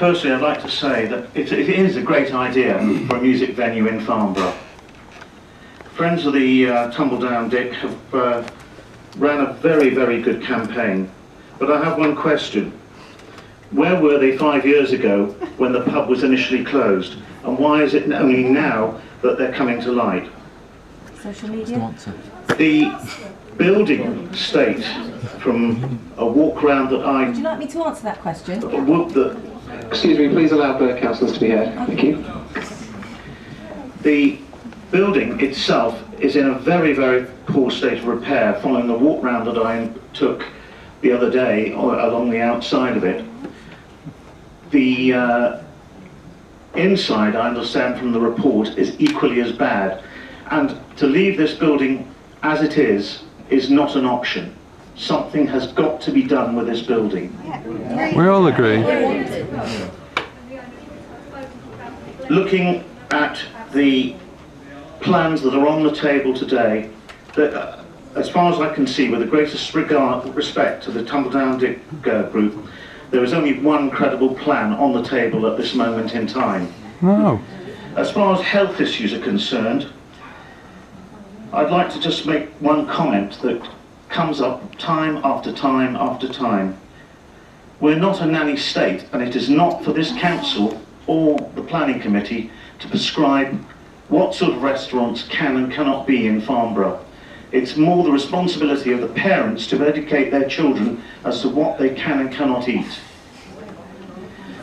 Firstly, I'd like to say that it is a great idea for a music venue in Farnborough. Friends of the Tumbledown Dick have ran a very, very good campaign. But I have one question. Where were they 5 years ago when the pub was initially closed? And why is it only now that they're coming to light? Social media? The building state, from a walk round that I... Would you like me to answer that question? Excuse me, please allow the councillors to be heard. Thank you. The building itself is in a very, very poor state of repair following the walk round that I took the other day along the outside of it. The inside, I understand from the report, is equally as bad, and to leave this building as it is not an option. Something has got to be done with this building. We all agree. Looking at the plans that are on the table today, that, as far as I can see, with the greatest respect to the Tumbledown Dick group, there is only one credible plan on the table at this moment in time. No. As far as health issues are concerned, I'd like to just make one comment that comes up time after time after time. We're not a nanny state, and it is not for this council or the planning committee to prescribe what sort of restaurants can and cannot be in Farnborough. It's more the responsibility of the parents to educate their children as to what they can and cannot eat.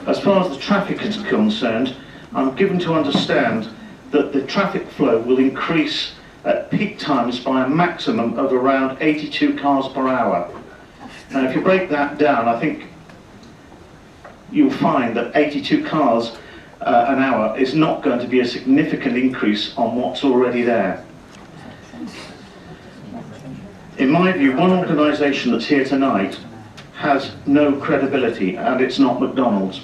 As far as the traffic is concerned, I'm given to understand that the traffic flow will increase at peak times by a maximum of around 82 cars per hour. Now, if you break that down, I think you'll find that 82 cars an hour is not going to be a significant increase on what's already there. In my view, one organisation that's here tonight has no credibility, and it's not McDonald's.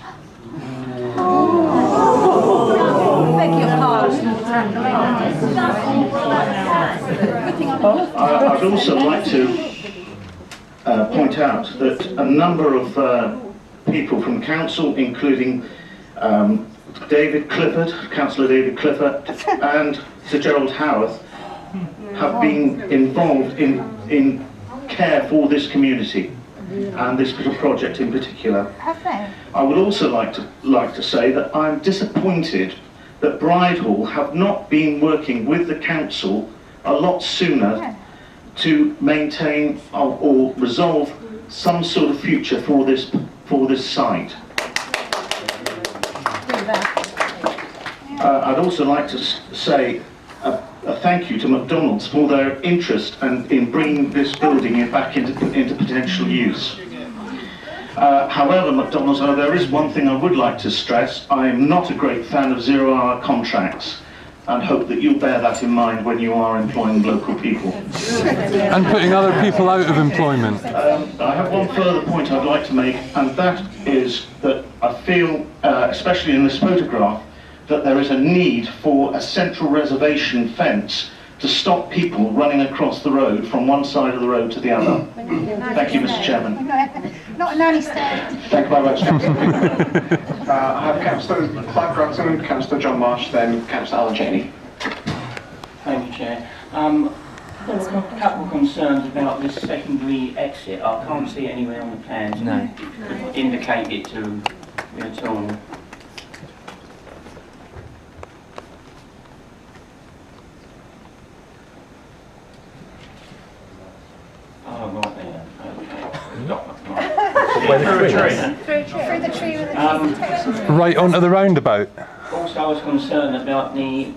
Beg your pardon. I'd also like to point out that a number of people from council, including David Clifford, Councillor David Clifford, and Sir Gerald Howarth, have been involved in care for this community and this little project in particular. I would also like to say that I'm disappointed that Bridehall have not been working with the council a lot sooner to maintain or resolve some sort of future for this site. I'd also like to say a thank you to McDonalds for their interest and in bringing this building back into potential use. However, McDonalds, there is one thing I would like to stress. I am not a great fan of zero-hour contracts, and hope that you'll bear that in mind when you are employing local people. And putting other people out of employment. I have one further point I'd like to make, and that is that I feel, especially in this photograph, that there is a need for a central reservation fence to stop people running across the road from one side of the road to the other. Thank you, Mr. Chairman. Not a nanny state. Thank you very much. I have Councillor Clive Brunson, Councillor John Marsh, then Councillor Alan Cheney. Thank you, Chair. There are a couple of concerns about this secondary exit. I can't see it anywhere on the plans. No. Indicate it to me at all. Oh, right there. Okay. Through the tree with the Right onto the roundabout. Also, I was concerned about the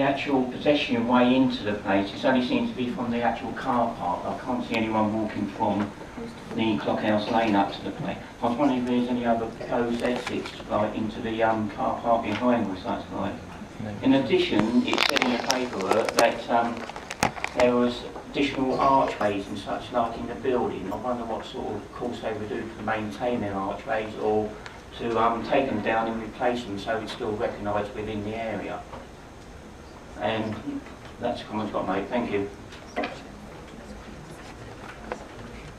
actual pedestrian way into the place. It only seems to be from the actual car park. I can't see anyone walking from the Clockhouse Lane up to the place. I was wondering if there's any other proposed exits like into the car park behind or such like. In addition, it said in the paperwork that there was additional archways and such like in the building. I wonder what sort of course they would do to maintain their archways or to take them down and replace them so it's still recognised within the area. And that's a comment I've got to make. Thank you.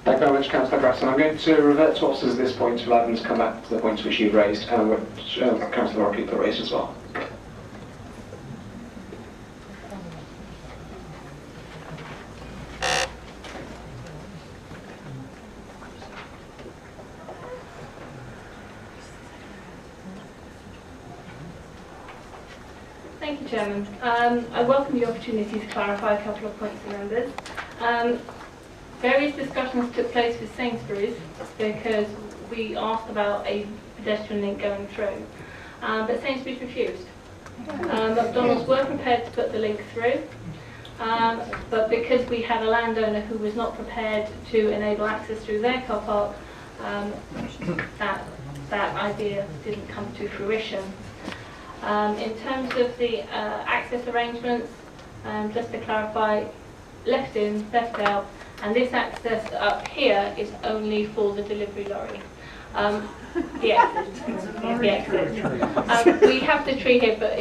Thank you very much, Councillor Grasson. I'm going to revert to officers at this point to allow them to come back to the points which you've raised, and which Councillor Rockcliffe raised as well. Thank you, Chairman. I welcome the opportunity to clarify a couple of points to members. Various discussions took place with Sainsbury's because we asked about a pedestrian link going through, but Sainsbury's refused. McDonalds were prepared to put the link through, but because we had a landowner who was not prepared to enable access through their car park, that idea didn't come to fruition. In terms of the access arrangements, just to clarify, left in, left out, and this access up here is only for the delivery lorry. The exit. We have the tree here, but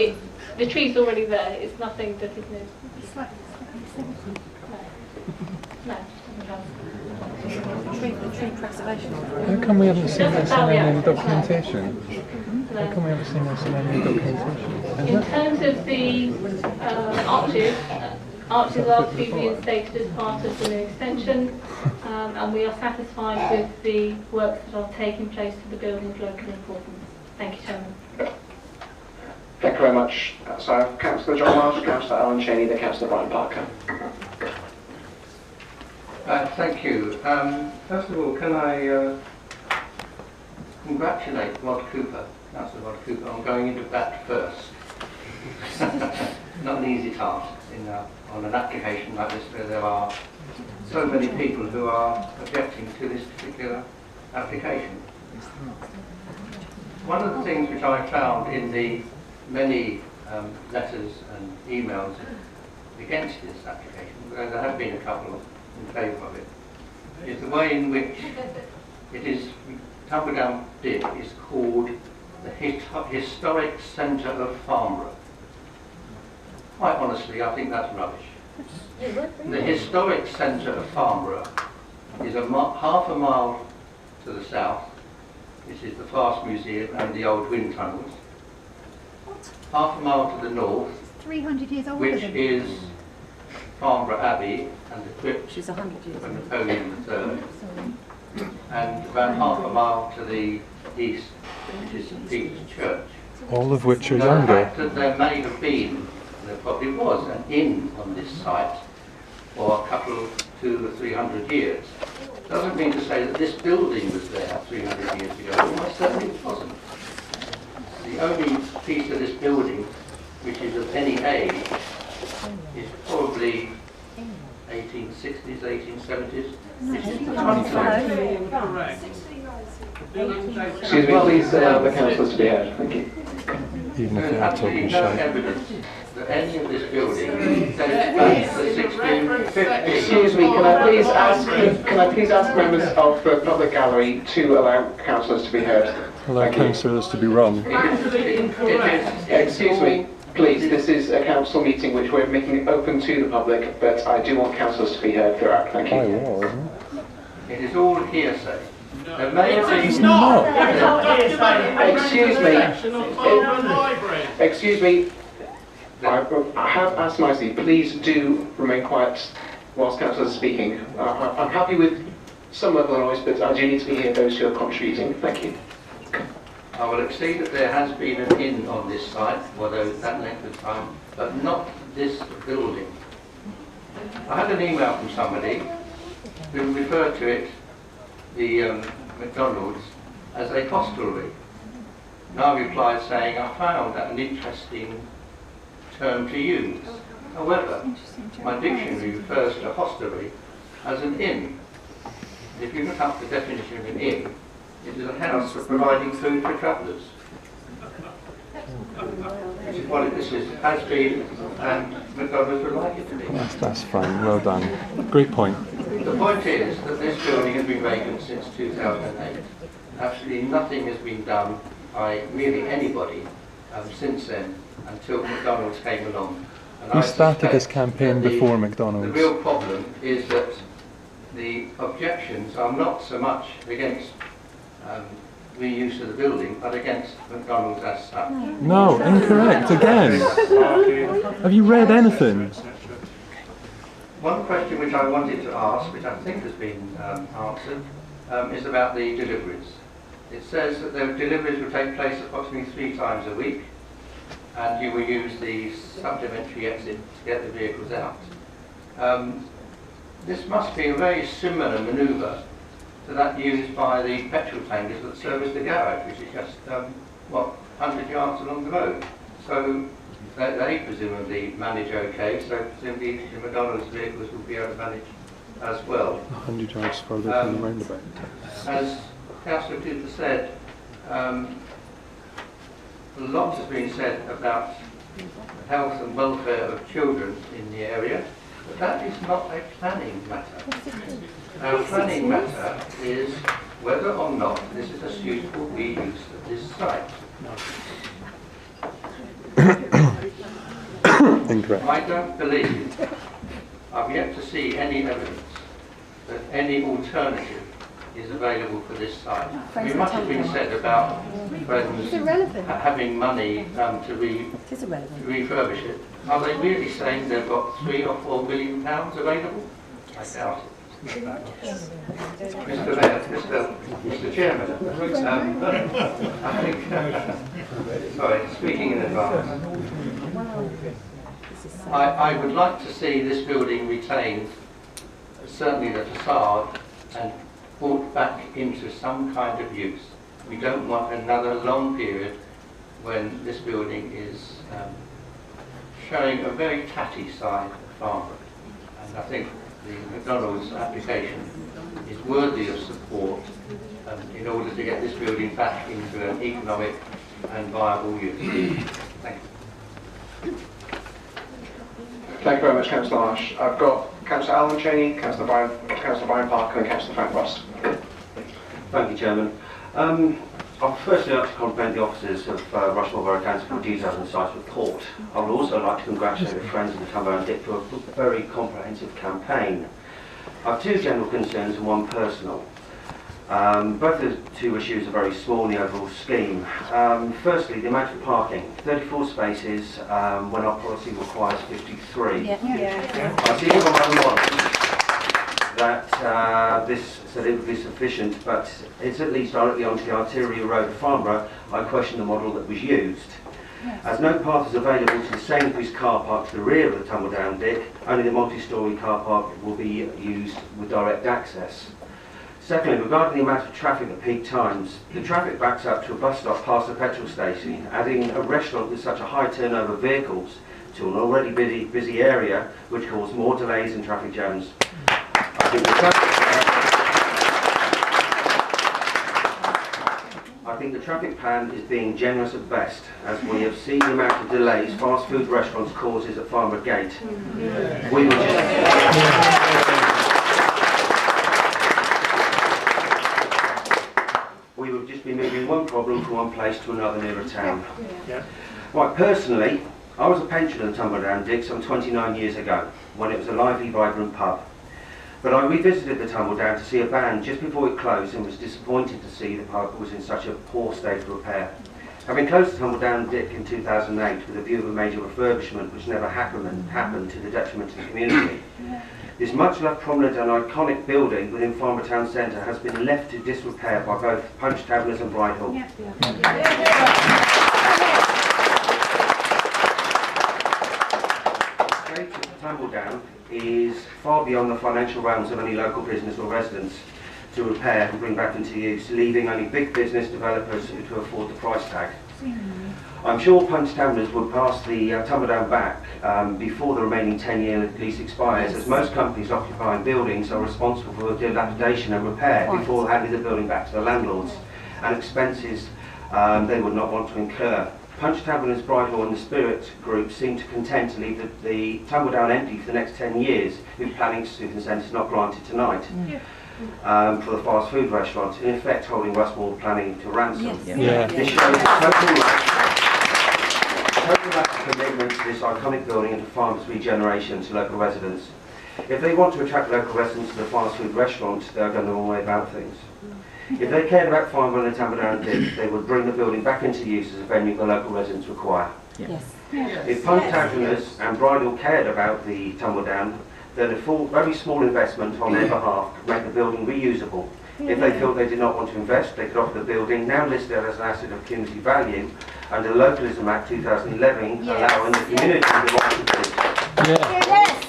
the tree's already there. It's nothing that is new. No. Tree preservation. How come we haven't seen this in any documentation? How come we haven't seen this in any documentation? In terms of the arches are to be reinstated as part of the new extension, and we are satisfied with the works that are taking place to the building's local importance. Thank you, Chairman. Thank you very much. So I have Councillor John Marsh, Councillor Alan Cheney, then Councillor Brian Parker. Thank you. First of all, can I congratulate Councillor Rod Cooper, on going into bat first. Not an easy task on an application like this, where there are so many people who are objecting to this particular application. One of the things which I found in the many letters and emails against this application, and there have been a couple in favour of it, is the way in which it is, Tumbledown Dip is called the Historic Centre of Farnborough. Quite honestly, I think that's rubbish. The Historic Centre of Farnborough is half a mile to the south. This is the Fast Museum and the old wind tunnels. Half a mile to the north, 300 years older which than is Farnborough Abbey and the crypt She's 100 years of Napoleon III. And about half a mile to the east, which is St Peter's Church. All of which are The younger. fact that there may have been, and there probably was, an inn on this site for a couple of 200 or 300 years, doesn't mean to say that this building was there 300 years ago. Almost certainly it wasn't. The only piece of this building which is of any age is probably 1860s, 1870s. This is the front line. Excuse me, please allow the councillors to be heard. Thank you. Even if There's they are absolutely talking no shite. evidence that any of this building dates back to the 1650s. Excuse me, can I please ask members of the public gallery to allow councillors to be heard? Allow Thank you. councillors to be wrong. Excuse me, please, this is a council meeting which we're making open to the public, but I do want councillors to be heard throughout. Thank By you. law, isn't it? It is all hearsay. There may have been It's not. Excuse me, I have asked nicely, please do remain quiet whilst councillors are speaking. I'm happy with some level of noise, but I do need to hear those who are contributing. Thank you. I will accede that there has been an inn on this site for that length of time, but not this building. I had an email from somebody who referred to it, the McDonalds, as a hostelry. And I replied saying, I found that an interesting term to use. However, my dictionary refers to hostelry as an inn. If you look up the definition of an inn, it is a house for providing food for travellers. Which is what this has been, and McDonald's would like it to be. That's fine. Well done. Great point. The point is that this building has been vacant since 2008. Absolutely nothing has been done by really anybody since then, until McDonald's came along. And We I started this suspect campaign that before the McDonald's. real problem is that the objections are not so much against reuse of the building, but against McDonald's as such. No, incorrect again. Have you read anything? One question which I wanted to ask, which I think has been answered, is about the deliveries. It says that the deliveries will take place approximately 3 times a week, and you will use the supplementary exit to get the vehicles out. This must be a very similar manoeuvre to that used by the petrol tankers that service the garage, which is just, 100 yards along the road. So they presumably manage okay, so presumably the McDonald's vehicles will be able to manage as well. 100 yards further from the roundabout. As Councillor Cooper said, a lot has been said about the health and welfare of children in the area, but that is not a planning matter. Our planning matter is whether or not this is a suitable reuse of this site. Incorrect. I don't believe, I've yet to see any evidence that any alternative is available for this site. I mean, much has been said about friends having money to refurbish it. Are they really saying they've got £3 or £4 million available? I doubt it. Mr. Mayor, Mr. Chairman, I think, sorry, speaking in advance, I would like to see this building retained, certainly the facade, and brought back into some kind of use. We don't want another long period when this building is showing a very tatty side of Farnborough. And I think the McDonald's application is worthy of support in order to get this building back into an economic and viable use. Thank you. Thank you very much, Councillor Marsh. I've got Councillor Alan Cheney, Councillor Brian Parker and Councillor Frank Ross. Thank you, Chairman. I'd firstly like to compliment the officers of Rushmoor Borough Council for detailed and incisive report. I would also like to congratulate the friends of the Tumbledown Dick for a very comprehensive campaign. I have 2 general concerns and 1 personal. Both the 2 issues are very small in the overall scheme. Firstly, the amount of parking, 34 spaces when our policy requires 53. I see from my model that this said it would be sufficient, but it's at least directly onto the arterial road of Farnborough. I question the model that was used. As no path is available to the Sainsbury's car park to the rear of the Tumbledown Dick, only the multi-storey car park will be used with direct access. Secondly, regarding the amount of traffic at peak times, the traffic backs up to a bus stop past the petrol station. Adding a restaurant with such a high turnover of vehicles to an already busy area would cause more delays and traffic jams. I think the traffic plan is being generous at best, as we have seen the amount of delays fast food restaurants causes at Farnborough Gate. We would just be moving one problem from one place to another nearer town. Right, personally, I was a pensioner at Tumbledown Dick some 29 years ago, when it was a lively, vibrant pub. But I revisited the Tumbledown to see a band just before it closed and was disappointed to see the pub was in such a poor state of repair. Having closed the Tumbledown Dick in 2008 with a view of a major refurbishment which never happened to the detriment of the community, this much loved, prominent and iconic building within Farnborough Town Centre has been left to disrepair by both Punch Taverners and Bridehall. The state of the Tumbledown is far beyond the financial realms of any local business or residents to repair and bring back into use, leaving only big business developers to afford the price tag. I'm sure Punch Taverners would pass the Tumbledown back before the remaining 10-year lease expires, as most companies occupying buildings are responsible for dilapidation and repair before handing the building back to the landlords, and expenses they would not want to incur. Punch Taverners, Bridehall and the Spirit Group seem to content to leave the Tumbledown empty for the next 10 years if planning consent is not granted tonight for the fast food restaurant, in effect holding Rushmoor planning to ransom. This shows total lack of commitment to this iconic building and to Farnborough's regeneration to local residents. If they want to attract local residents to the fast food restaurant, they are going the wrong way about things. If they cared about Farnborough and Tumbledown did, they would bring the building back into use as a venue the local residents require. Yes. If Plantagenets and Bridal cared about the Tumbledown, then a very small investment on their behalf could make the building reusable. If they felt they did not want to invest, they could offer the building, now listed as an asset of community value, under Localism Act 2011, allowing the community the right to bid. Yes.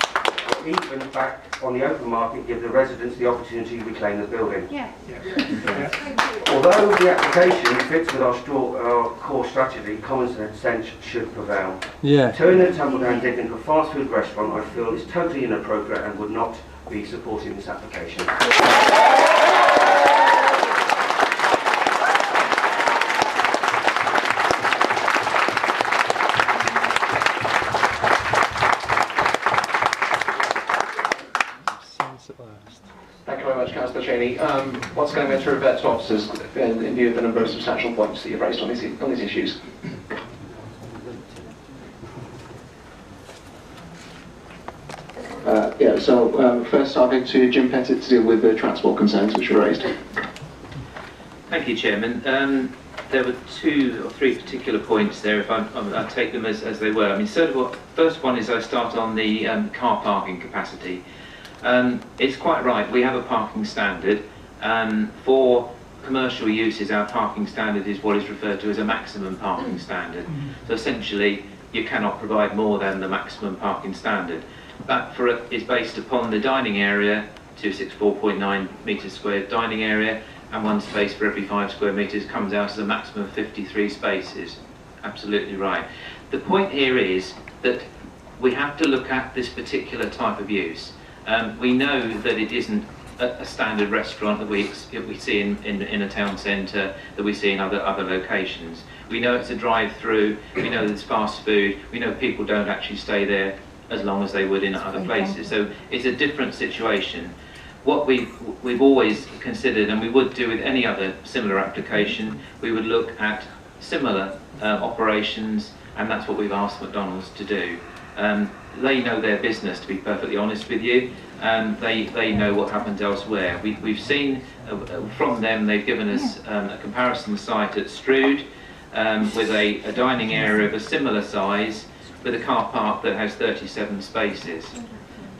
Even back on the open market, give the residents the opportunity to reclaim the building. Yeah. Although the application fits with our core strategy, common sense should prevail. Turning the Tumbledown dig into a fast food restaurant, I feel, is totally inappropriate and would not be supporting this application. Thank you very much, Councillor Cheney. Once again, I'm going to revert to officers in view of the number of substantial points that you've raised on these issues. First I'm going to Jim Pettit to deal with the transport concerns which were raised. Thank you, Chairman. There were 2 or 3 particular points there, if I'll take them as they were. I mean, first one is I start on the car parking capacity. It's quite right, we have a parking standard. For commercial uses, our parking standard is what is referred to as a maximum parking standard. So essentially, you cannot provide more than the maximum parking standard. That is based upon the dining area, 264.9 metres squared dining area, and 1 space for every 5 square metres comes out as a maximum of 53 spaces. Absolutely right. The point here is that we have to look at this particular type of use. We know that it isn't a standard restaurant that we see in a town centre, that we see in other locations. We know it's a drive-through, we know it's fast food, we know people don't actually stay there as long as they would in other places. So it's a different situation. What we've always considered, and we would do with any other similar application, we would look at similar operations, and that's what we've asked McDonald's to do. They know their business, to be perfectly honest with you. They know what happens elsewhere. We've seen from them, they've given us a comparison site at Strood with a dining area of a similar size, with a car park that has 37 spaces.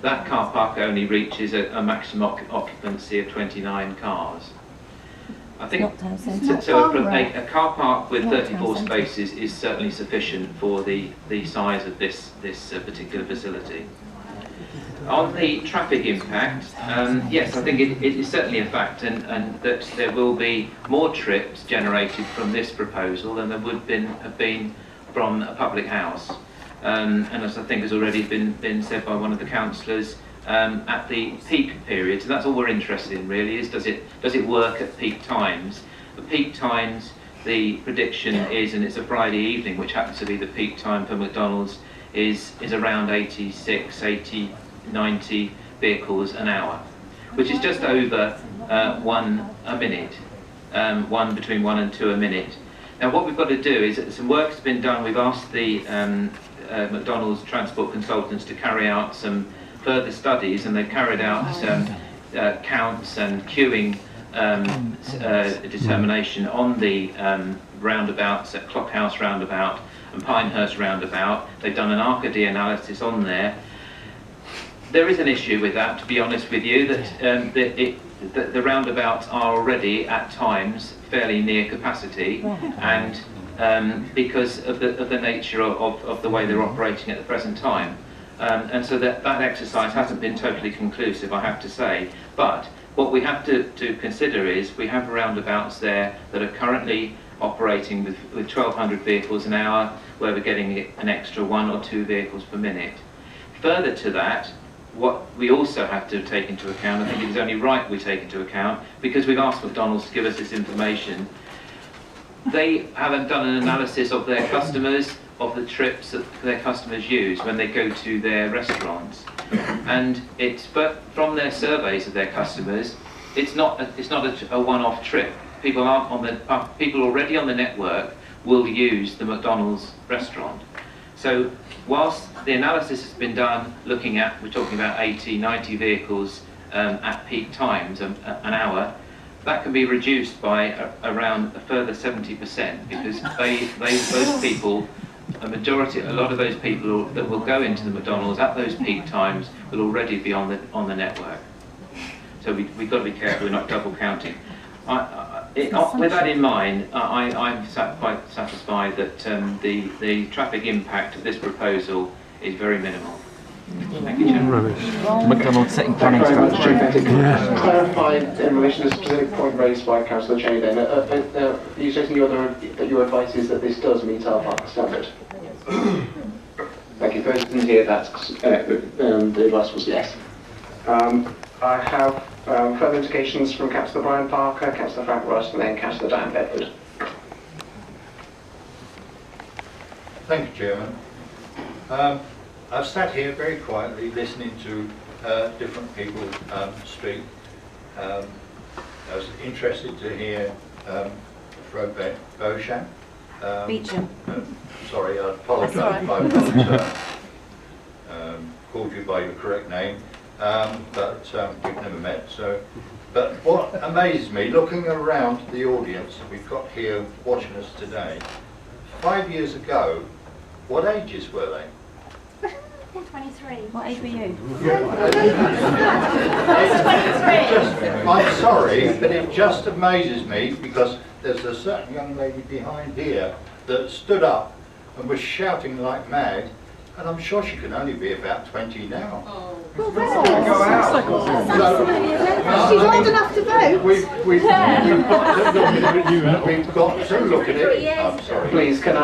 That car park only reaches a maximum occupancy of 29 cars. I think so a car park with 34 spaces is certainly sufficient for the size of this particular facility. On the traffic impact, yes, I think it is certainly a fact, and that there will be more trips generated from this proposal than there would have been from a public house. And as I think has already been said by one of the councillors, at the peak period, so that's all we're interested in really, is does it work at peak times? At peak times, the prediction is, and it's a Friday evening, which happens to be the peak time for McDonald's, is around 86, 80, 90 vehicles an hour, which is just over 1 a minute, between 1 and 2 a minute. Now what we've got to do is, some work's been done. We've asked the McDonald's transport consultants to carry out some further studies, and they've carried out counts and queuing determination on the roundabouts at Clockhouse roundabout and Pinehurst roundabout. They've done an Arcady analysis on there. There is an issue with that, to be honest with you, that the roundabouts are already at times fairly near capacity, and because of the nature of the way they're operating at the present time. And so that exercise hasn't been totally conclusive, I have to say. But what we have to consider is we have roundabouts there that are currently operating with 1,200 vehicles an hour, where we're getting an extra 1 or 2 vehicles per minute. Further to that, what we also have to take into account, I think it is only right we take into account, because we've asked McDonald's to give us this information, they haven't done an analysis of their customers, of the trips that their customers use when they go to their restaurants. And but from their surveys of their customers, it's not a one-off trip. People already on the network will use the McDonald's restaurant. So whilst the analysis has been done looking at, we're talking about 80, 90 vehicles at peak times, an hour, that can be reduced by around a further 70% because those people, a lot of those people that will go into the McDonald's at those peak times will already be on the network. So we've got to be careful we're not double counting. With that in mind, I'm quite satisfied that the traffic impact of this proposal is very minimal. Thank you, Chairman. McDonald's setting planning strategy. To clarify in relation to a specific point raised by Councillor Cheney then, are you stating that your advice is that this does meet our park standard? Thank you. Those who didn't hear that, the advice was yes. I have further indications from Councillor Brian Parker, Councillor Frank Russ, and then Councillor Dan Bedford. Thank you, Chairman. I've sat here very quietly listening to different people speak. I was interested to hear Beauchamp. Beecham. Sorry, I apologise if I haven't called you by your correct name, but we've never met. But what amazes me, looking around the audience we've got here watching us today, 5 years ago, what ages were they? 23. What age were you? I'm sorry, but it just amazes me because there's a certain young lady behind here that stood up and was shouting like mad, and I'm sure she can only be about 20 now. Well, she's old enough to vote. We've got to look at it. I'm sorry. Please, can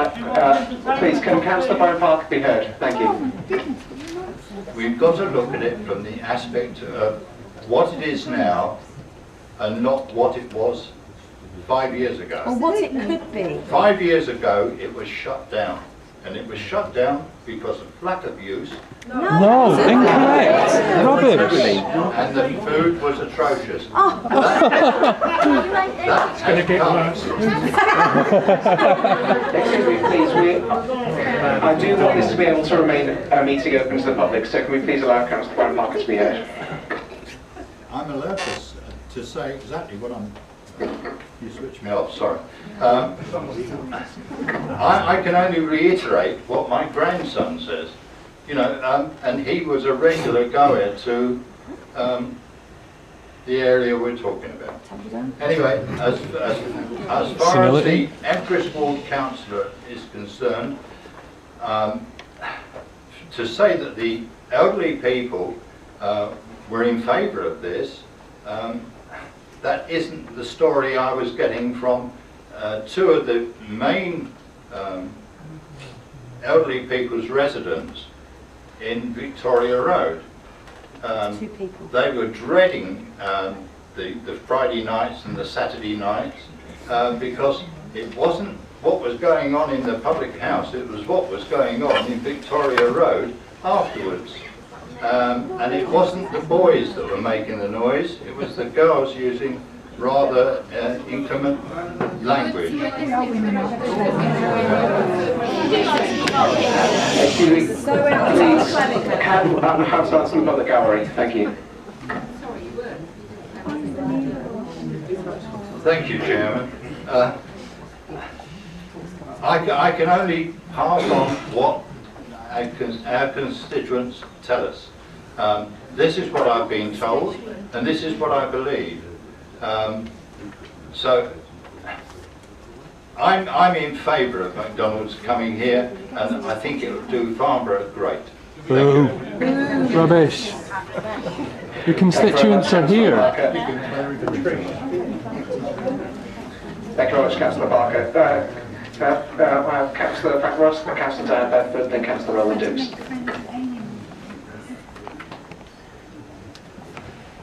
Councillor Brian Parker be heard? Thank you. We've got to look at it from the aspect of what it is now and not what it was 5 years ago. Or what it could be. 5 years ago it was shut down, and it was shut down because of lack of use. No, incorrect. Rubbish. And the food was atrocious. That's going to get worse. Excuse me, please. I do want this to be able to remain a meeting open to the public, so can we please allow Councillor Brian Parker to be heard? I'm allowed to say exactly what I'm... You switched me off, sorry. I can only reiterate what my grandson says. You know, and he was a regular goer to the area we're talking about. Anyway, as far as the Empress Ward councillor is concerned, to say that the elderly people were in favour of this, that isn't the story I was getting from two of the main elderly people's residents in Victoria Road. Two people. They were dreading the Friday nights and the Saturday nights because it wasn't what was going on in the public house, it was what was going on in Victoria Road afterwards. And it wasn't the boys that were making the noise, it was the girls using rather inclement language. Excuse me, please, have that in the public gallery. Thank you. Thank you, Chairman. I can only pass on what our constituents tell us. This is what I've been told, and this is what I believe. So I'm in favour of McDonald's coming here, and I think it will do Farnborough great. Boo. Rubbish. Your constituents are here. Thank you very much, Councillor Parker. I have Councillor Frank Ross, Councillor Dan Bedford, then Councillor Roland Dukes.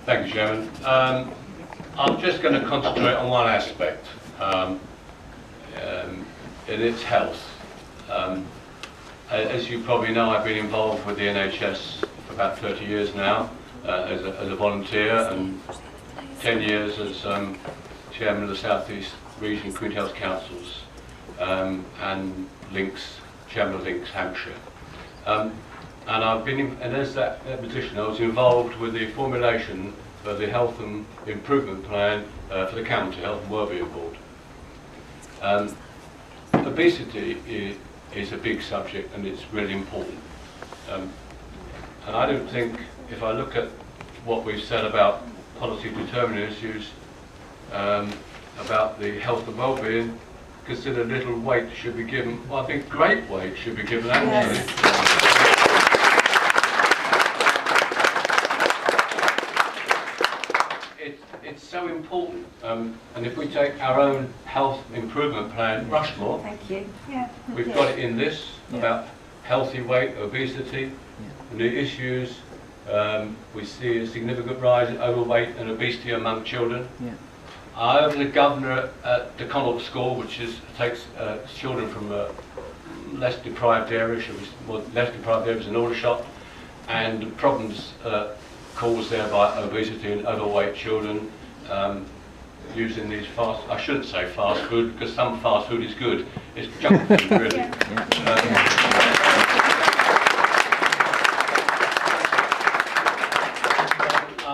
Thank you, Chairman. I'm just going to concentrate on one aspect, in its health. As you probably know, I've been involved with the NHS for about 30 years now as a volunteer, and 10 years as Chairman of the South East Region Community Health Councils, and links Chairman of Links Hampshire. And I've been, and as that petition, I was involved with the formulation of the Health and Improvement Plan for the County Health and Wellbeing Board. Obesity is a big subject and it's really important. And I don't think, if I look at what we've said about policy determining issues, about the health and well-being, consider little weight should be given. Well, I think great weight should be given actually. It's so important. And if we take our own health improvement plan, Rushmoor, Thank you. we've got it in this about healthy weight, obesity, and the issues. We see a significant rise in overweight and obesity among children. I was a governor at the Connaught School, which takes children from less deprived areas, less deprived areas in Aldershot, and the problems caused there by obesity and overweight children using these I shouldn't say fast food, because some fast food is good. It's junk food, really.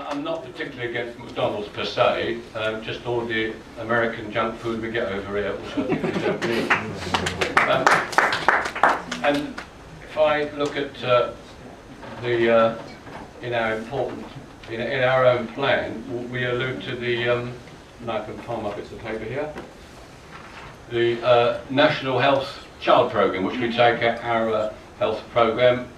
I'm not particularly against McDonalds per se, just all the American junk food we get over here, which I think we don't need. And if I look at in our own plan, we allude to the, and I can find my bits of paper here, the National Health Child Programme, which we take our health programme,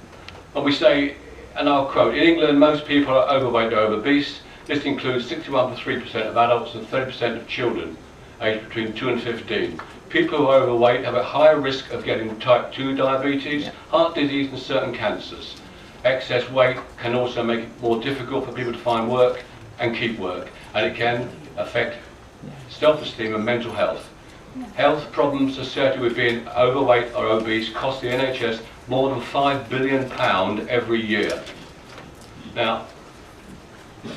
and we say, and I'll quote, in England most people are overweight or obese. This includes 61 to 3% of adults and 30% of children aged between 2 and 15. People who are overweight have a higher risk of getting type 2 diabetes, heart disease and certain cancers. Excess weight can also make it more difficult for people to find work and keep work, and it can affect self-esteem and mental health. Health problems associated with being overweight or obese cost the NHS more than £5 billion every year. Now,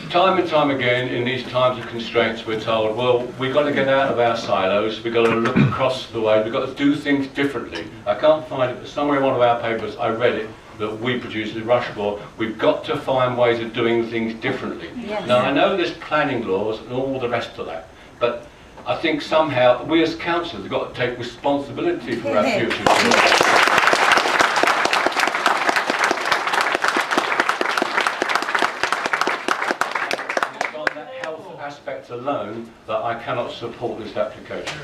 time and time again in these times of constraints we're told, well, we've got to get out of our silos, we've got to look across the way, we've got to do things differently. I can't find it, but somewhere in one of our papers I read it, that we produce at Rushmoor, we've got to find ways of doing things differently. Yes. Now I know there's planning laws and all the rest of that, but I think somehow we as councillors have got to take responsibility for our future. It's on that health aspect alone that I cannot support this application.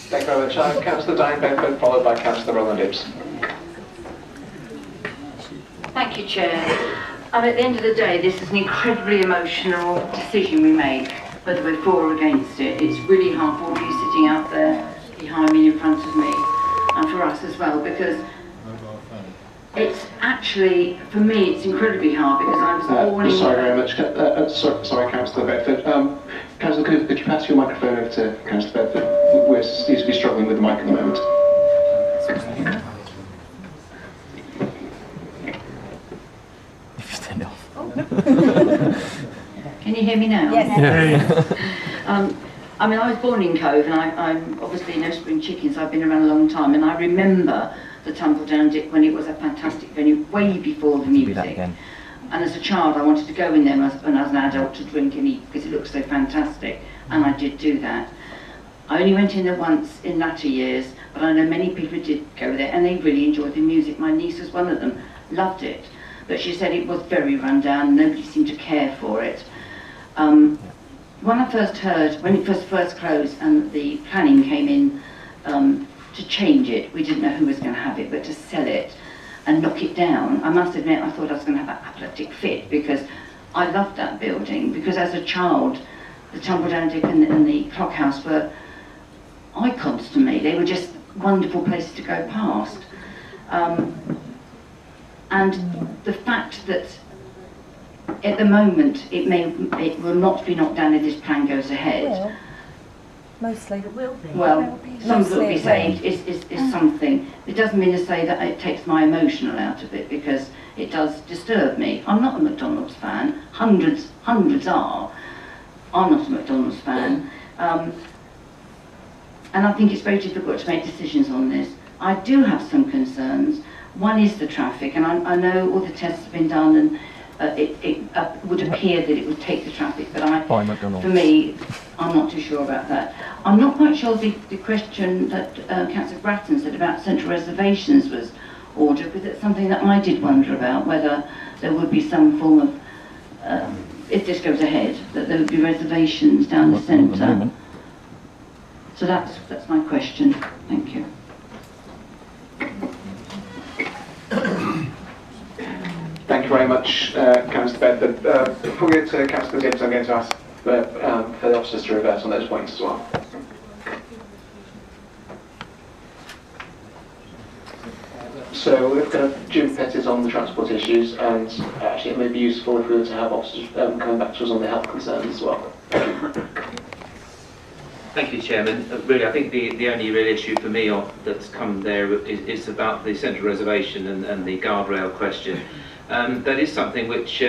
Thank you very much. Councillor Diane Bedford, followed by Councillor Roland Hibbs. Thank you, Chair. At the end of the day, this is an incredibly emotional decision we make, whether we're for or against it. It's really hard for all of you sitting out there behind me, in front of me, and for us as well, because it's actually, for me, it's incredibly hard because I was born in... Sorry very much. Sorry, Councillor Bedford. Councillor, could you pass your microphone over to Councillor Bedford? We seem to be struggling with the mic at the moment. Stand off. Can you hear me now? Yes. I mean, I was born in Cove, and I'm obviously no spring chicken, so I've been around a long time, and I remember the Tumbledown Dip when it was a fantastic venue, way before the music. And as a child, I wanted to go in there when I was an adult to drink and eat because it looked so fantastic, and I did do that. I only went in there once in latter years, but I know many people did go there, and they really enjoyed the music. My niece was one of them, loved it, but she said it was very run down, nobody seemed to care for it. When I first heard, when it first closed and the planning came in to change it, we didn't know who was going to have it, but to sell it and knock it down, I must admit I thought I was going to have an apoplectic fit, because I loved that building, because as a child the Tumbledown Dip and the Clock House were icons to me. They were just wonderful places to go past. And the fact that at the moment it will not be knocked down if this plan goes ahead. Well, mostly it will be. Well, some of it will be saved is something. It doesn't mean to say that it takes my emotional out of it, because it does disturb me. I'm not a McDonald's fan. Hundreds are. I'm not a McDonald's fan. And I think it's very difficult to make decisions on this. I do have some concerns. One is the traffic, and I know all the tests have been done, and it would appear that it would take the traffic, but for me, I'm not too sure about that. I'm not quite sure the question that Councillor Bratton said about central reservations was ordered, because it's something that I did wonder about, whether there would be some form of, if this goes ahead, that there would be reservations down the centre. So that's my question. Thank you. Thank you very much, Councillor Bedford. Before we get to Councillor Gibbs, I'm going to ask for the officers to revert on those points as well. So we've got Jim Pettit on the transport issues, and actually it may be useful if we were to have officers coming back to us on the health concerns as well. Thank you, Chairman. Really, I think the only real issue for me that's come there is about the central reservation and the guardrail question. That is something which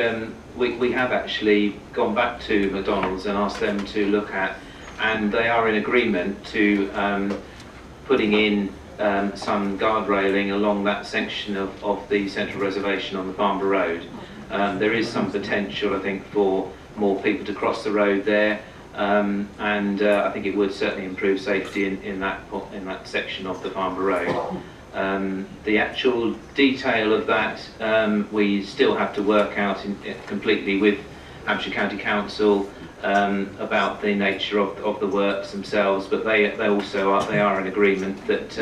we have actually gone back to McDonald's and asked them to look at, and they are in agreement to putting in some guard railing along that section of the central reservation on the Farnborough Road. There is some potential, I think, for more people to cross the road there. And I think it would certainly improve safety in that section of the Farnborough Road. The actual detail of that we still have to work out completely with Hampshire County Council about the nature of the works themselves, but they also are in agreement that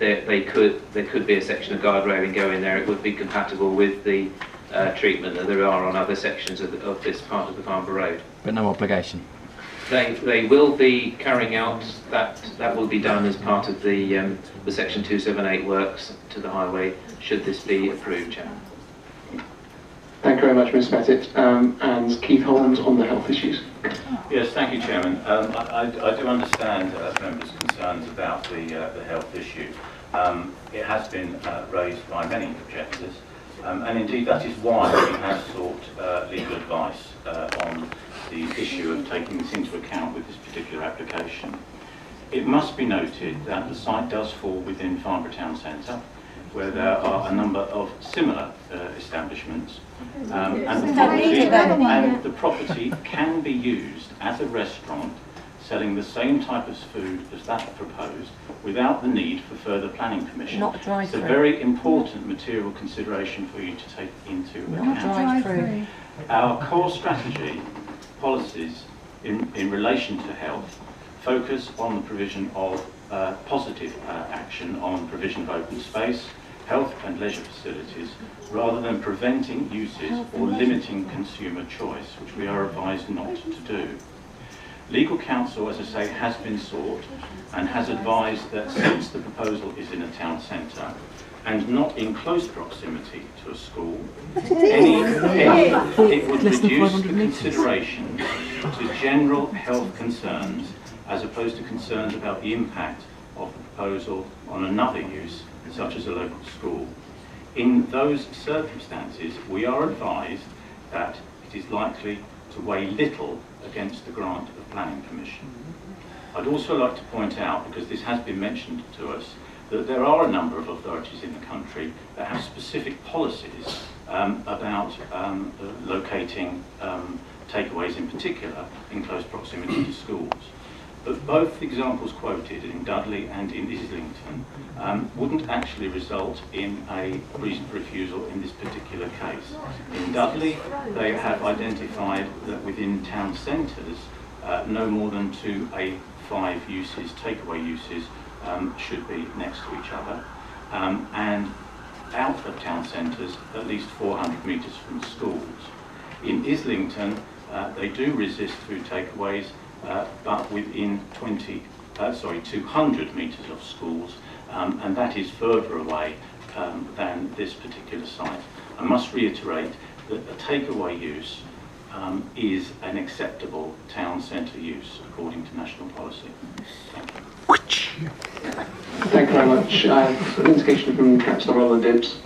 there could be a section of guard railing going there. It would be compatible with the treatment that there are on other sections of this part of the Farnborough Road. But no obligation. They will be carrying out that will be done as part of the Section 278 works to the highway, should this be approved, Chairman. Thank you very much, Ms. Pettit. And Keith Holmes on the health issues. Yes, thank you, Chairman. I do understand members' concerns about the health issue. It has been raised by many objectors, and indeed that is why we have sought legal advice on the issue of taking this into account with this particular application. It must be noted that the site does fall within Farnborough Town Centre, where there are a number of similar establishments, and the property can be used as a restaurant selling the same type of food as that proposed without the need for further planning permission. Not drive-through. It's a very important material consideration for you to take into account. Drive-through. Our core strategy policies in relation to health focus on the provision of positive action on provision of open space, health and leisure facilities, rather than preventing uses or limiting consumer choice, which we are advised not to do. Legal counsel, as I say, has been sought and has advised that since the proposal is in a town centre and not in close proximity to a school, it would reduce the consideration to general health concerns as opposed to concerns about the impact of the proposal on another use, such as a local school. In those circumstances, we are advised that it is likely to weigh little against the grant of planning permission. I'd also like to point out, because this has been mentioned to us, that there are a number of authorities in the country that have specific policies about locating takeaways in particular in close proximity to schools. But both examples quoted in Dudley and in Islington wouldn't actually result in a reason for refusal in this particular case. In Dudley, they have identified that within town centres, no more than 2 A5 uses, takeaway uses, should be next to each other. And out of town centres, at least 400 metres from schools. In Islington, they do resist food takeaways, but within 200 metres of schools, and that is further away than this particular site. I must reiterate that a takeaway use is an acceptable town centre use according to national policy. Thank you. Thank you very much. An indication from Councillor Roland Dibbs.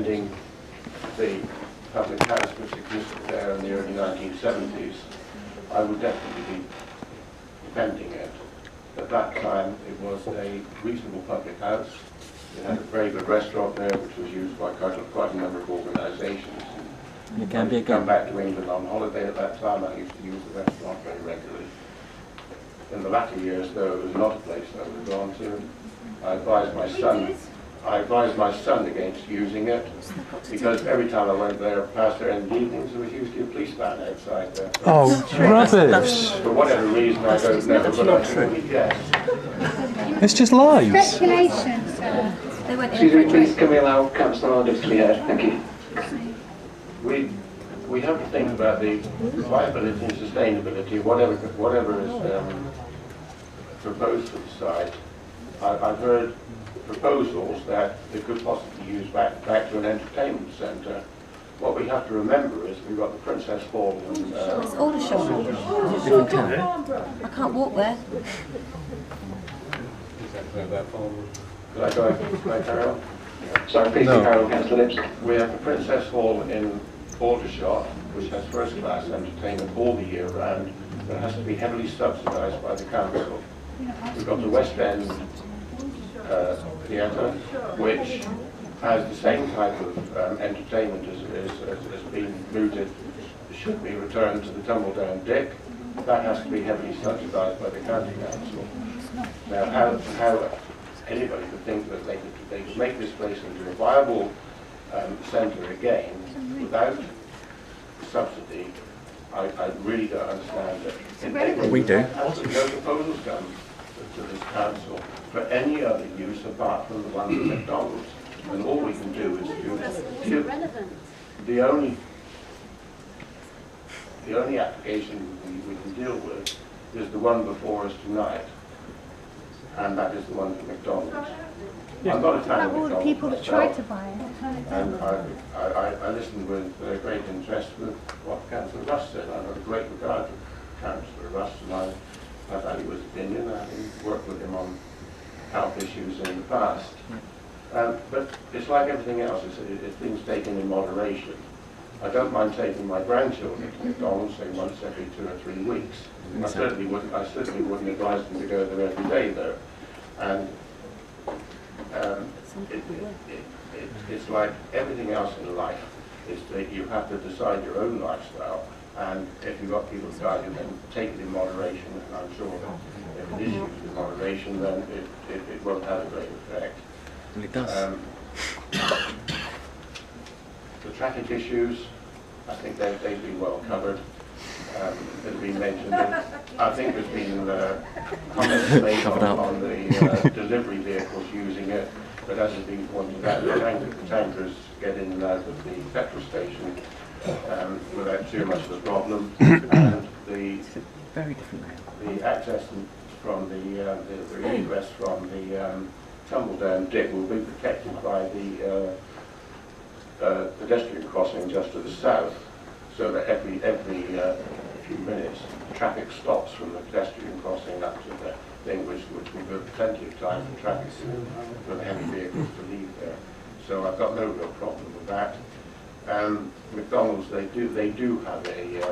defending the public house which existed there in the early 1970s, I would definitely be defending it. At that time, it was a reasonable public house. It had a very good restaurant there, which was used by quite a number of organisations. You can be come back to England on holiday at that time. I used to use the restaurant very regularly. In the latter years, though, it was not a place I would have gone to. I advised my son against using it, because every time I went there past there in the evenings, there was usually a policeman outside there. Oh, rubbish! For whatever reason, I don't know, but I can only guess. It's just lies. Speculation, sir. Excuse me, please, can we allow Councillor Arnold to be heard? Thank you. We have to think about the viability and sustainability, whatever is proposed for the site. I've heard proposals that it could possibly use back to an entertainment centre. What we have to remember is we've got the Princess Hall and It's Aldershot. I can't walk there. Could I go ahead? Can I carry on? Sorry, please No. carry on, Councillor Lips. We have the Princess Hall in Aldershot, which has first-class entertainment all the year round, but has to be heavily subsidised by the council. We've got the West End Theatre, which has the same type of entertainment as being mooted. It should be returned to the Tumbledown Dick. That has to be heavily subsidised by the county council. Now, how anybody could think that they could make this place into a viable centre again without subsidy, I really don't understand it. We do. No proposals come to this council for any other use apart from the one at McDonalds. And all we can do is to the only application we can deal with is the one before us tonight, and that is the one for McDonald's. I'm not a fan of all the McDonald's people that myself, tried to buy it. and I listened with great interest with what Councillor Russ said. I have a great regard for Councillor Russ, and I value his opinion. I've worked with him on health issues in the past. But it's like everything else, it's things taken in moderation. I don't mind taking my grandchildren to McDonald's, say once every 2 or 3 weeks. I certainly wouldn't advise them to go there every day though. And it's like everything else in life, is that you have to decide your own lifestyle. And if you've got people guiding them, take it in moderation, and I'm sure that if it is used in moderation, then it won't have a great effect. Well, it does. The traffic issues, I think they've been well covered. Has been mentioned. I think there's been comments made on the delivery vehicles using it, but as has been pointed out, the tankers get in and out of the petrol station without too much of a problem, and the access from the egress from the Tumbledown Dick will be protected by the pedestrian crossing just to the south, so that every few minutes traffic stops from the pedestrian crossing up to the thing, which will give plenty of time for traffic for the heavy vehicles to leave there. So I've got no real problem with that. McDonald's, they do have a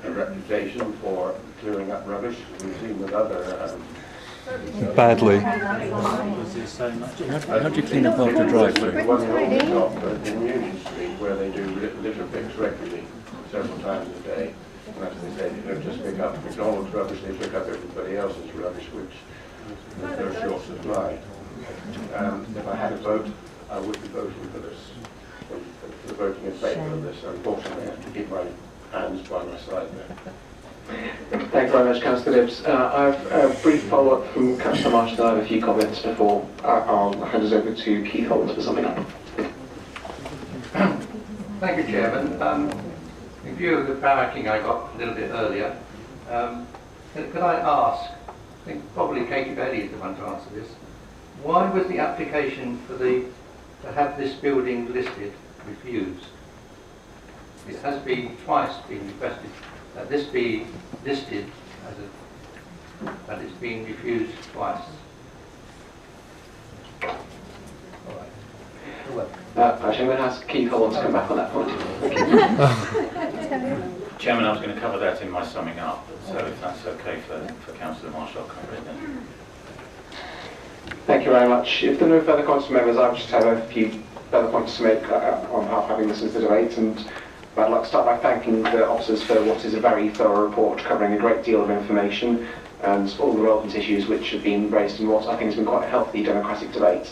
reputation for clearing up rubbish. We've seen with other badly. How do you clean up after a drive-through? The one in Aldershot in Union Street, where they do litter picks regularly, several times a day. And as they say, they don't just pick up McDonald's rubbish, they pick up everybody else's rubbish, which is their short supply. If I had a vote, I would be voting for this, voting in favour of this. Unfortunately, I have to keep my hands by my side there. Thank you very much, Councillor Lips. I have a brief follow-up from Councillor Marshall. I have a few comments before I'll hand us over to Keith Holmes for something up. Thank you, Chairman. In view of the barracking I got a little bit earlier, could I ask, I think probably Katie Betty is the one to answer this, why was the application for to have this building listed refused? It has been twice been requested that this be listed but it's been refused twice. Actually, I'm going to ask Keith Holland to come back on that point. Chairman, I was going to cover that in my summing up, so if that's okay for Councillor Marshall, I'll cover it then. Thank you very much. If there are no further comments from members, I just have a few further points to make on behalf of having listened to the debate, and I'd like to start by thanking the officers for what is a very thorough report covering a great deal of information and all the relevant issues which have been raised in what I think has been quite a healthy democratic debate.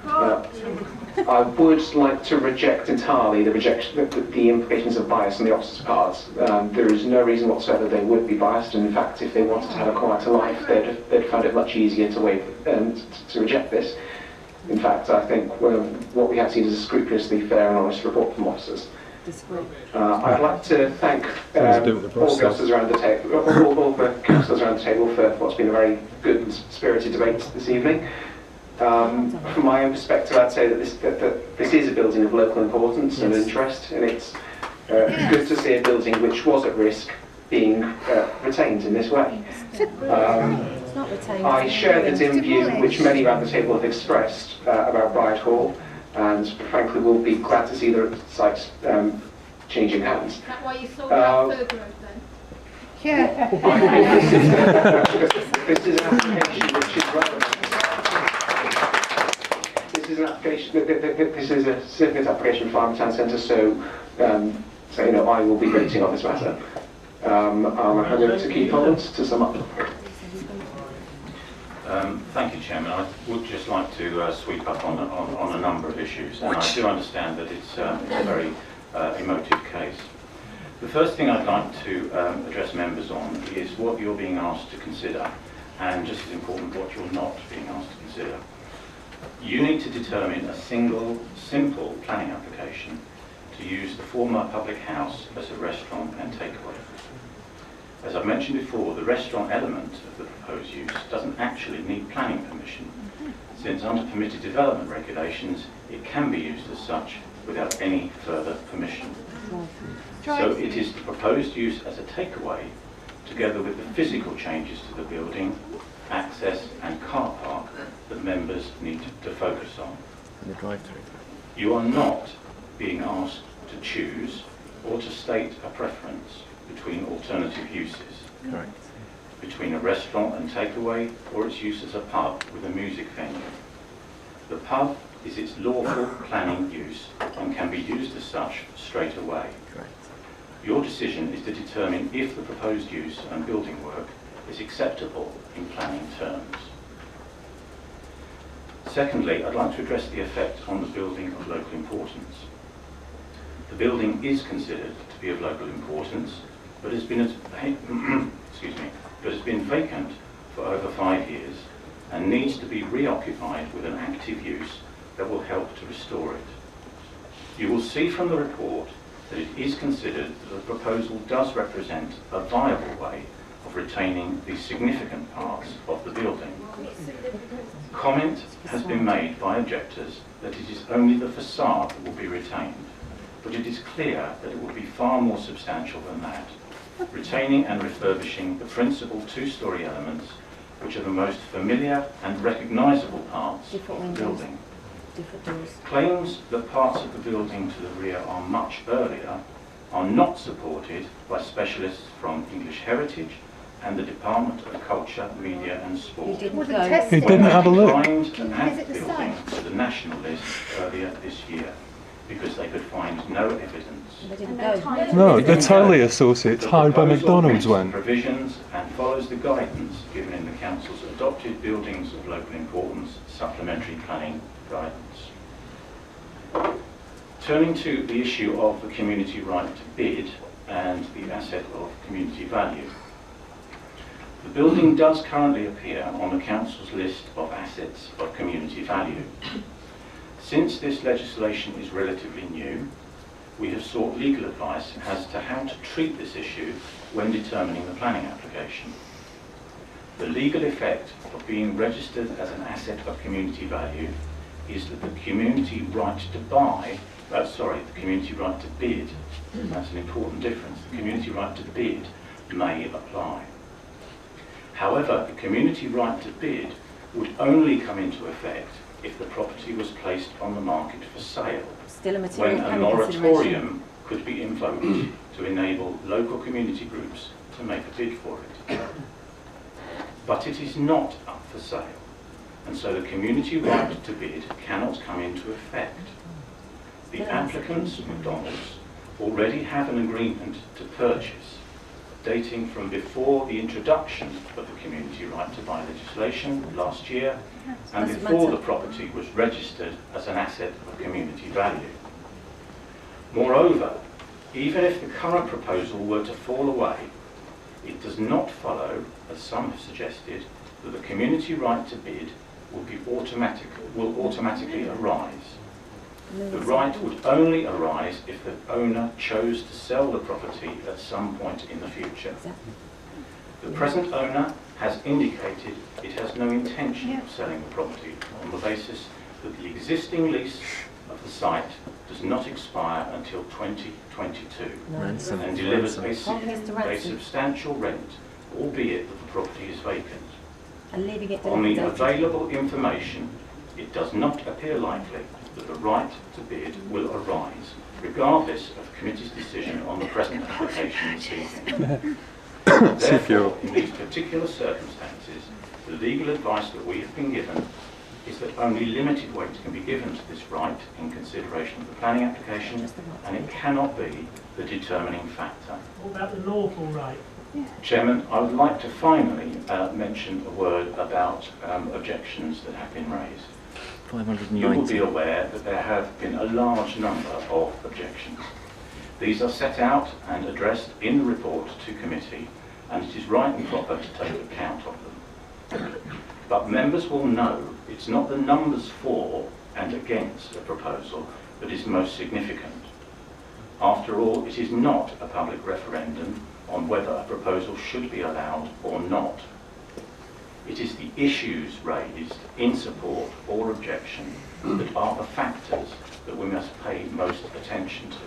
I would like to reject entirely the implications of bias on the officers' part. There is no reason whatsoever they would be biased, and in fact, if they wanted to have a quieter life, they'd find it much easier to reject this. In fact, I think what we have seen is a scrupulously fair and honest report from officers. I'd like to thank all the councillors around the table, all the councillors around the table for what's been a very good and spirited debate this evening. From my own perspective, I'd say that this is a building of local importance and interest, and it's good to see a building which was at risk being retained in this way. I share the dim view which many around the table have expressed about Bride Hall, and frankly will be glad to see the site changing hands. Is that why you sold out further then? Yeah. This is an application which is relevant. This is an application. This is a significant application for Farnborough Town Centre, so you know, I will be voting on this matter. I'll hand over to Keith Holland to sum up. Thank you, Chairman. I would just like to sweep up on a number of issues, and I do understand that it's a very emotive case. The first thing I'd like to address members on is what you're being asked to consider, and just as important, what you're not being asked to consider. You need to determine a single, simple planning application to use the former public house as a restaurant and takeaway. As I've mentioned before, the restaurant element of the proposed use doesn't actually need planning permission, since under permitted development regulations, it can be used as such without any further permission. So it is the proposed use as a takeaway, together with the physical changes to the building, access and car park that members need to focus on. The drive-through. You are not being asked to choose or to state a preference between alternative uses. Correct. Between a restaurant and takeaway or its use as a pub with a music venue. The pub is its lawful planning use and can be used as such straight away. Correct. Your decision is to determine if the proposed use and building work is acceptable in planning terms. Secondly, I'd like to address the effect on the building of local importance. The building is considered to be of local importance, but has been vacant for over 5 years and needs to be reoccupied with an active use that will help to restore it. You will see from the report that it is considered that the proposal does represent a viable way of retaining the significant parts of the building. Comment has been made by objectors that it is only the facade that will be retained, but it is clear that it will be far more substantial than that, retaining and refurbishing the principal two-storey elements, which are the most familiar and recognisable parts of the building. Claims that parts of the building to the rear are much earlier are not supported by specialists from English Heritage and the Department of Culture, Media and Sport. He didn't have a look. Declined to add the building to the national list earlier this year because they could find no evidence. No, they're totally associates hired by McDonalds went. Provisions and follows the guidance given in the Council's adopted Buildings of Local Importance Supplementary Planning Guidance. Turning to the issue of the community right to bid and the asset of community value. The building does currently appear on the Council's list of assets of community value. Since this legislation is relatively new, we have sought legal advice as to how to treat this issue when determining the planning application. The legal effect of being registered as an asset of community value is that the community right to the community right to bid, that's an important difference, the community right to bid may apply. However, the community right to bid would only come into effect if the property was placed on the market for sale, Still a when material a planning consideration. moratorium could be invoked to enable local community groups to make a bid for it. But it is not up for sale, and so the community right to bid cannot come into effect. The applicants, McDonalds, already have an agreement to purchase dating from before the introduction of the community right to buy legislation last year and before the property was registered as an asset of community value. Moreover, even if the current proposal were to fall away, it does not follow, as some have suggested, that the community right to bid will automatically arise. The right would only arise if the owner chose to sell the property at some point in the future. The present owner has indicated it has no intention of selling the property on the basis that the existing lease of the site does not expire until 2022 and delivers a substantial rent, albeit that the property is vacant. And leaving it On the available information, it does not appear likely that the right to bid will arise, regardless of the committee's decision on the present application this evening. Therefore, in these particular circumstances, the legal advice that we have been given is that only limited weight can be given to this right in consideration of the planning application, and it cannot be the determining factor. What about the lawful right? Chairman, I would like to finally mention a word about objections that have been raised. 590. You will be aware that there have been a large number of objections. These are set out and addressed in the report to committee, and it is right and proper to take account of them. But members will know it's not the numbers for and against a proposal that is most significant. After all, it is not a public referendum on whether a proposal should be allowed or not. It is the issues raised in support or objection that are the factors that we must pay most attention to.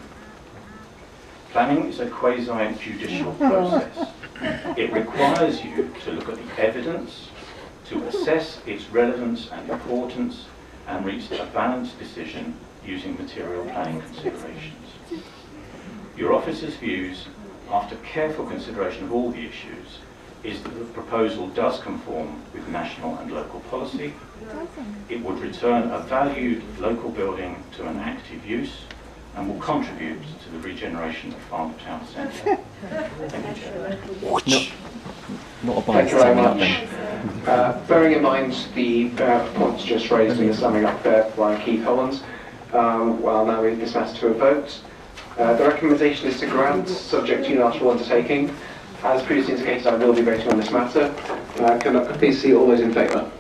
Planning is a quasi-judicial process. It requires you to look at the evidence, to assess its relevance and importance, and reach a balanced decision using material planning considerations. Your officer's views, after careful consideration of all the issues, is that the proposal does conform with national and local policy. It would return a valued local building to an active use and will contribute to the regeneration of Farnborough Town Centre. Thank you, Chair. Not a Thank you very much. Bearing in mind the points just raised in the summing up there by Keith Hollands, well, now we this matter to a vote. The recommendation is to grant, subject to unilateral undertaking. As previously indicated, I will be voting on this matter. Can I please see all those in favour?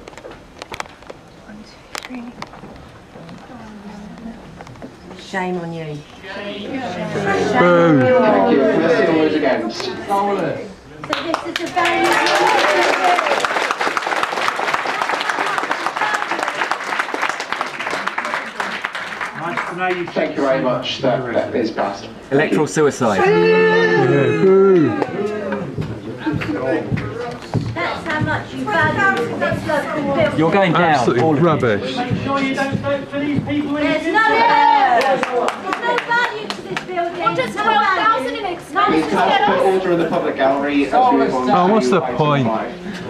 Shame on you. Thank you. Can I see all those against? So this is a very... Thank you very much. That is passed. Electoral suicide. That's how much you value this local building. You're going down. Absolutely rubbish. Make sure you don't vote for these people in There's no value to this building. What does 12,000 in expenses We have to put order in the public gallery as we move on to Oh, what's the item point? 5.